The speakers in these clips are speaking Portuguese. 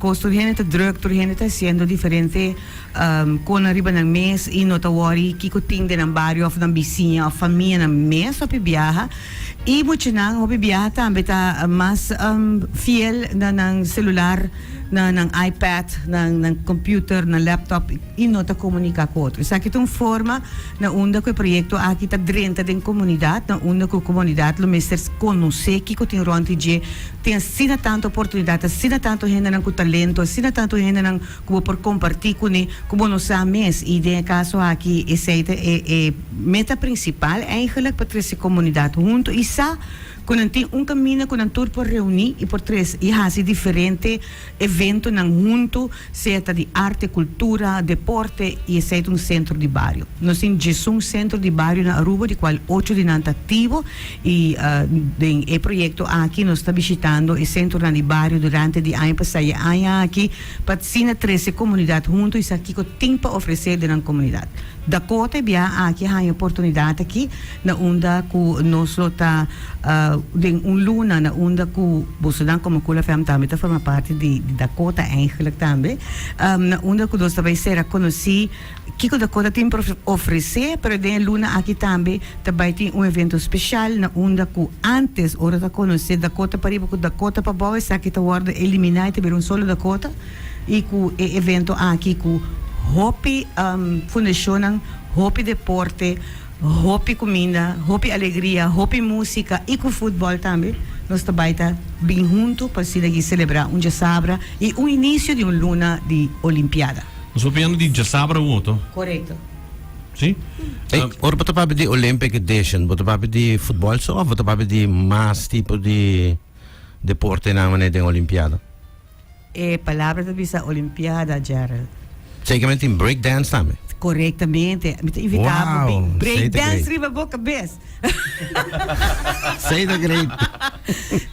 Turhen te druk, turhen te haciendo diferente con arriba ng mes e no tawari kiko ting de ng barrio of ng bisinha of família ng mes o pibiyaha e mucho nang o pibiyaha tambe ta mas fiel na ng celular na ng iPad, ng computer, ng laptop e no ta comunica com outro. Sa kitong forma na unda ko proyekto aqui ta drenta den comunidade, na unda ko comunidade lo mister conhecer kiko ting ronti je tem sina tanto oportunidade, sina tanto gente ng talento, sina tanto gente ng kubo por compartir com ne kubo no sa mes e de caso aqui esse meta principal eigenlijk para essa comunidade junto e sa quando tem caminho com tour por reunir e por três e assim diferente evento nang junto seja de arte, cultura, deporte e seja centro de bairro. Nós temos centro de bairro na Aruba de qual 8 de ativo e o projeto aqui nós está visitando o centro de bairro durante de ano passado aqui para sina 13 comunidade junto e aqui que tem para oferecer na comunidade. Dakota bia aqui há oportunidade aqui na onda que nós está den luna na onda que você dan como Kula FM também está forma parte de Dakota eigenlijk também na onda que nós vai ser a conhecer que Dakota tem para oferecer para den luna aqui também tem evento especial na onda que antes hora de conhecer Dakota para ir Dakota para boa essa aqui tá guarda eliminar ter solo Dakota e com evento aqui com Hopi Fundação, Hopi Deporte, Hopi Comida, Hopi Alegria, Hopi Música e com futebol também. Nós também estamos bem juntos para celebrar Jasabra e o início de luna de Olimpiada. Nós falamos de Jasabra outro? Correto. Sim? Ora, você fala de Olympic Edition, você fala de futebol só ou você fala de mais tipo de deporte na Olimpiada? É palavra da visa Olimpiada, Gerald. Seguramente em breakdance também. Corretamente. Invitava bem. Breakdance riba boca cabeça. Sei da great.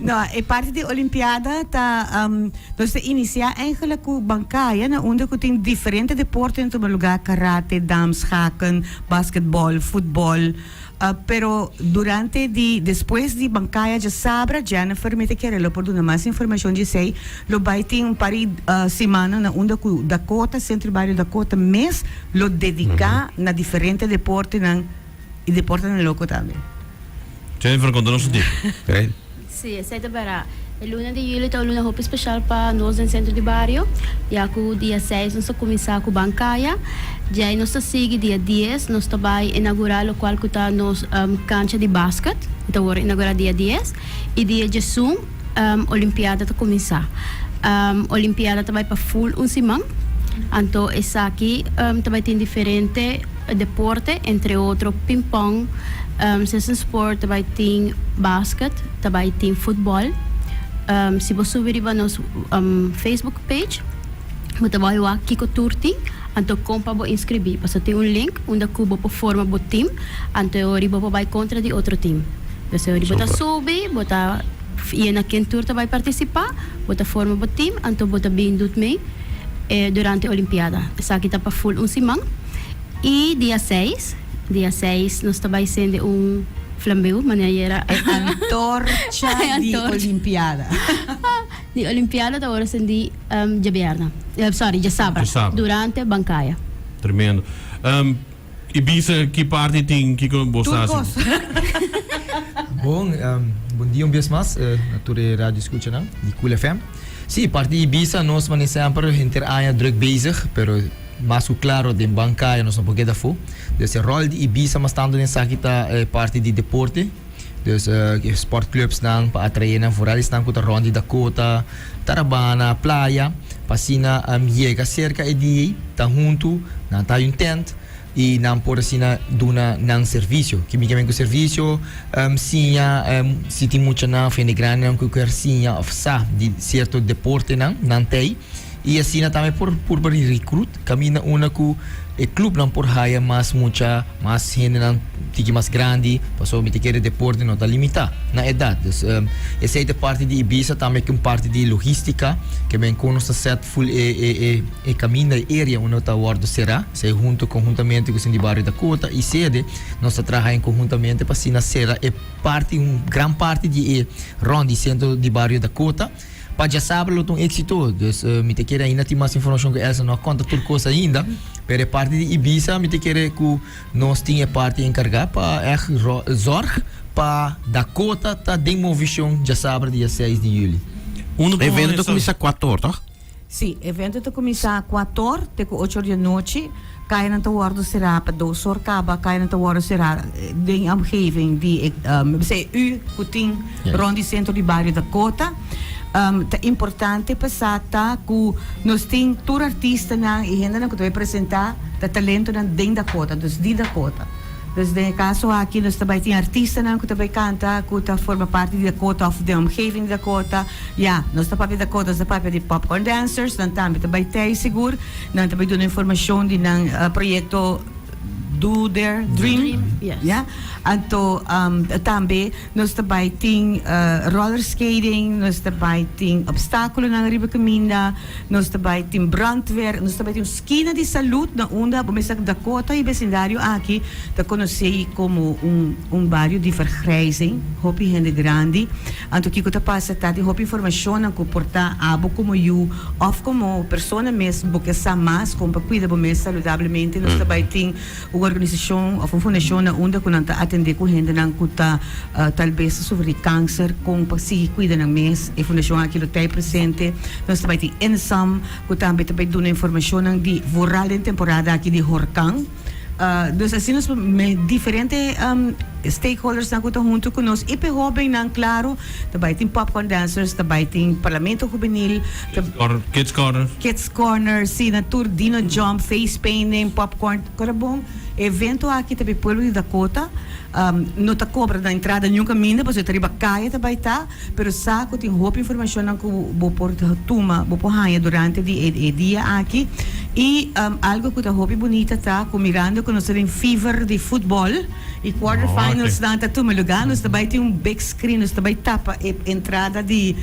Não, é parte da Olimpiada tá nós iniciar eigenlijk com bancaya na onde que tem diferente deporte em todo lugar, karate, dams, haken, basquetebol, futebol. Pero durante después de bancaya de Sabra, Jennifer me te quer lo por dar mais informação de sei, lo vai ter pari semana na onda ku Dakota Centro Bairro Dakota mês lo dedicar na diferente deporte e deporte na loco também. Jennifer, conta-nos o dia. Sim, sei para luna de julho está luna roupa especial para nós no centro de bairro. E aqui dia 6 nós começar com bancaya. Já nós seguir dia 10 nós vai inaugurar o qual que está nos cancha de basquete. Então vamos inaugurar dia 10 e dia 11 Olimpiada está começar. Olimpiada também para full semana. Então essa aqui também tem diferente deporte, entre outros ping-pong, sessão sport, também tem basquete, também tem futebol. Se você subir para nosso Facebook page, você vai ver aqui que o tour tem, então compra para inscrever. Você tem link onde você forma o time, então você vai contra de outro time. Você vai subir, você ir naquele tour vai participar, você forma o time, então você bem do meio durante a Olimpiada. Essa aqui está para full semana. E dia 6 nós também sendo flambeu, maneira antorcha de Olimpiada. De Olimpiada da hora sendi Jaberna. Jasabra. Durante bancaya. Tremendo. Ibiza, que parte tem que gostas? Bom dia vez mais, na tua rádio escuta não, de Kula FM. Sim, parte de Ibiza nós vamos sempre inter druk bezig, pero mas claro de bancaya nós não podemos dar dus o rol de Ibiza mas estando nessa aqui tá parte de deporte, dus sportclubs não para atrair não fora estão com a ronda Dakota, Tarabana, Playa, passina chega cerca de tá junto, não tá tent e não por assim duna não serviço, que me com serviço se tem muito não fene grande não que quer sim of sa de certo deporte não tem. E assim também por recruit, camina uma que o clube não por hire mais gente não tique mais grande, passou me tique deporte não está limitado na idade. Dus essa é a parte de Ibiza também que parte de logística que bem com nossa set full caminho da área onde está guardo será, se conjuntamente com o de Bairro Dakota e sede nós trabalhamos conjuntamente para assim será é parte grande parte de ronda centro de Bairro Dakota. para já sabe lo tão éxito. Dus me te quer ainda ter mais informação que Elsa não conta tudo coisa ainda. Pero parte de Ibiza me te quer que nós tinha parte encarregada para zorg para Dakota tá demovision já sabe dia 6 de julho. O evento começa 4 horas, toch? Sim, evento te começa 4 horas, te 8 horas da noite. Kaya na tawar será para 2 horas kaba, kaya na tawar será de omgeving die say u kuting rond die centro di Barrio Dakota. Tá importante passar que nós temos tour artista na e ainda não que vai apresentar o talento na dentro da Dakota, dos de Dakota. Dus in caso aqui nós também tem artista na que também canta, que forma parte da Dakota of the omgeving de Dakota. Ja, nós também Dakota, nós também de popcorn dancers, dan também tem seguro, dan também dando informação de projeto Do Their Dream. Yes. Ja? Anto também nós também tem roller skating, nós também tem obstáculo na riba caminha, nós também tem brandweer, nós também tem esquina de saúde na onda, começa Dakota e vecindário aqui, te conheci como bairro de vergrijzing, hopi gente grande. Anto que tá passa tá de hopi informação na comportar abo como eu, of como pessoa mesmo, porque sa mais como para cuidar mais saludavelmente, nós também tem uma organização ou uma fundação na onda que nanta atender com gente na kuta talvez sobre câncer com para se cuidar ng mês e fundação aqui lo tem presente nós também tem ensam que também dando informação ng di voral em temporada aqui de Horkang. Dus assim nós diferentes stakeholders na kuta junto conosco e pehobem nang claro também tem popcorn dancers também tem parlamento juvenil kids corner sim na tour dino jump face painting popcorn corabong evento aqui também pueblo de Dakota não tá cobra na entrada nenhum caminho porque tá riba caia também tá pero saco tem roupa informação que vou por tuma vou por raia durante o dia aqui e algo que tá roupa bonita tá com mirando que nós tem fever de futebol e quarterfinals na tá tuma lugar nós também tem big screen nós também tapa entrada de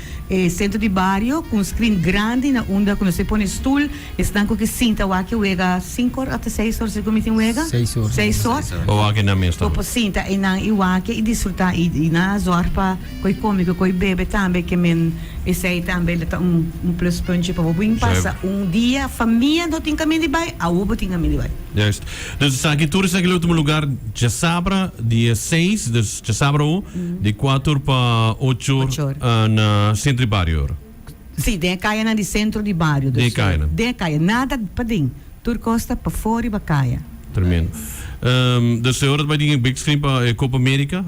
centro de barrio com screen grande na onda que nós se põe stool estão com que sinta aqui uega 5 horas até 6 horas como tem uega 6 horas ou aqui na mesa o sinta e nang iwake e desfrutar e na zorpa koi comigo koi bebe também que men esse também leta plus punch para o passa dia família não tem caminho de vai a ubo tem caminho de vai juist dus aqui tour is aqui outro lugar já sabra dia 6 dus já sabra de 4 para 8 na centro de Barrio. Sim, de caia na de centro de Barrio de caia nada para dentro tur costa para fora e para caia tremendo. Dus je hoort bij die big screen bij Copa America,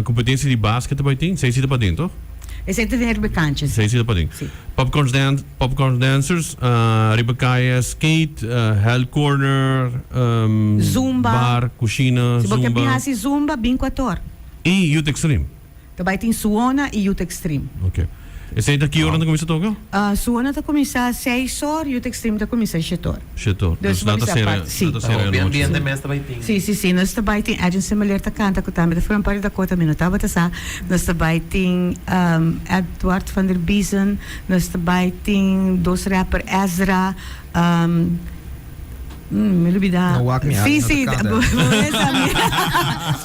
competitie die basket bij ding, zij zitten bij ding toch? Esse é de herbecantjes. Zij zitten bij ding. Popcorn dancers, ribacaya, skate, hell corner, zumba, bar, cucina, zumba. Se zumba. você zumba, bem 4 E youth extreme. Também tem suona e youth extreme. Okay. Is het aqui horas começa a tocar? Suona tá começar 6 horas e o textreme tá começar 7 horas. 7 horas. Dus dat is Sim, nós também tem agência mulher tá canta que também da frente para da Dakota minutava tá sa. Nós também tem Edward van der Biesen, nós também tem dos rapper Ezra, me olvidar. Sim,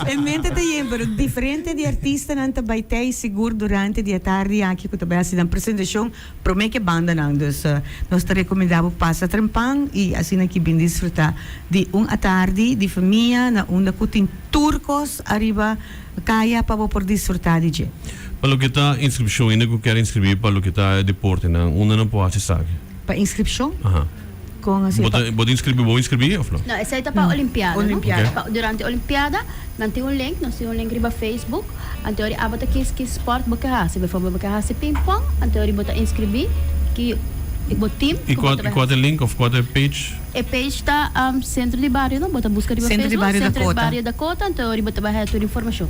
em mente tem pero diferente de artista não também tem seguro durante dia tarde aqui que também assim na apresentação promete que banda não dus nós te recomendamos passa trampang e assim aqui bem desfrutar de à tarde de família na onda que tem turcos arriba caia para por desfrutar de dia. Para o que está inscrição ainda que eu quero inscrever para o que está deporte não onde não pode acessar. Para inscrição? Vou inscrever ou não? Não, essa aí tá para Olimpiada. Olimpiada. Okay. Durante a Olimpiada, nós temos link riba Facebook. Anteori abata que sport baka se for baka se ping pong, anteori bota inscrever que o team. E qual é o link ou qual é a page? A page está Centro de Barrio, não bota busca riba Centro Facebook. Centro de Barrio Dakota, anteori bota vai toda informação.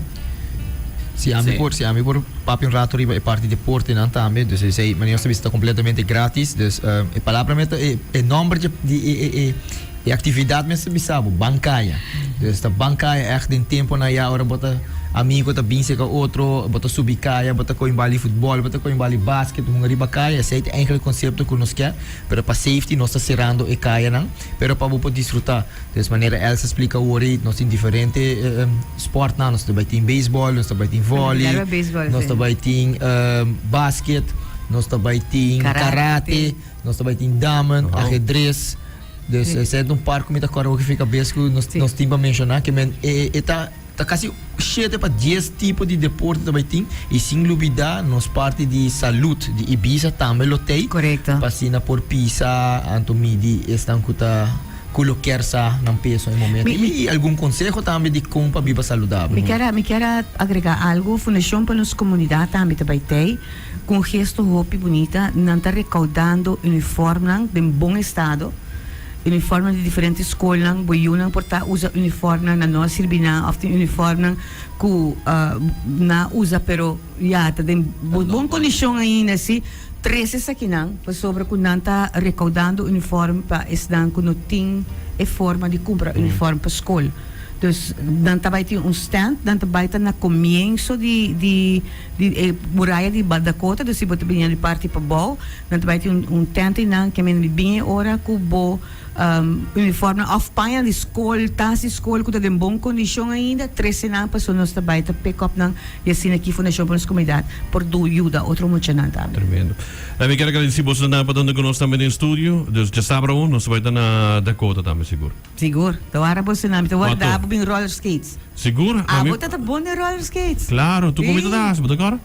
Se a mim por papi um rato riba é parte de porte não também, dus sei, mas nós está completamente grátis, dus a palavra é número de atividade mas se sabe bancária. Dus esta bancária é em tempo na ya hora bota amigo tá bem seca outro, bota subicaia, bota com embali futebol, bota com embali basquete, uma riba caia, esse é aquele conceito que nós quer, pero para safety nós está cerrando e caia não, pero para poder desfrutar. Dessa maneira Elsa explica o horário, nós tem diferente sport nós também tem beisebol, nós também tem vôlei, nós também tem basquete. nós também tem karate, nós também tem damen, ajedrez. Dus esse é um parque que agora que fica bem que nós temos para mencionar que está quase cheio para 10 tipos de deporte também tem e sem dúvida nós parte de saúde de Ibiza também lo tem. Correcto. Passina por Pisa, Antomidi, estão que colocar-se num peso em momento. E algum conselho também de como para viver saudável. Me quero agregar algo. Fundação para nossa comunidade também tem com gesto hopi bonita, não está recaudando uniforme de bom estado. Uniforme de diferentes escolas, boiuna porta usa uniforme na nossa sirbina, of uniforme que na usa pero ya tá de bom condição ainda assim. 13 aqui não, para sobre que não está recaudando uniforme para estudar que não tem a forma de comprar uniforme para a escola. Dus dan tabay ito yung stand, dan tabay ito na comienzo di muralla di Dakota, dus ibo tabi niya di party pa bau, dan tabay ito yung tent na kami nabibingi ora kubo uniforme of paia di school, tas di school kuta din bong kondisyon ainda, 13 na pa so nos tabay ito pick up ng yasin aqui Fundação para nossa comunidade por do Yuda, outro muito na tabi. Tremendo. Me quero agradecer você na padrão que nós também no estúdio, dus já sabe nós vai estar na Dakota também seguro. Seguro. Tawara po sa namin, tawara bing roller skates. Seguro? Ah, bota ta bom de roller skates. Claro, tu comida das, bota agora?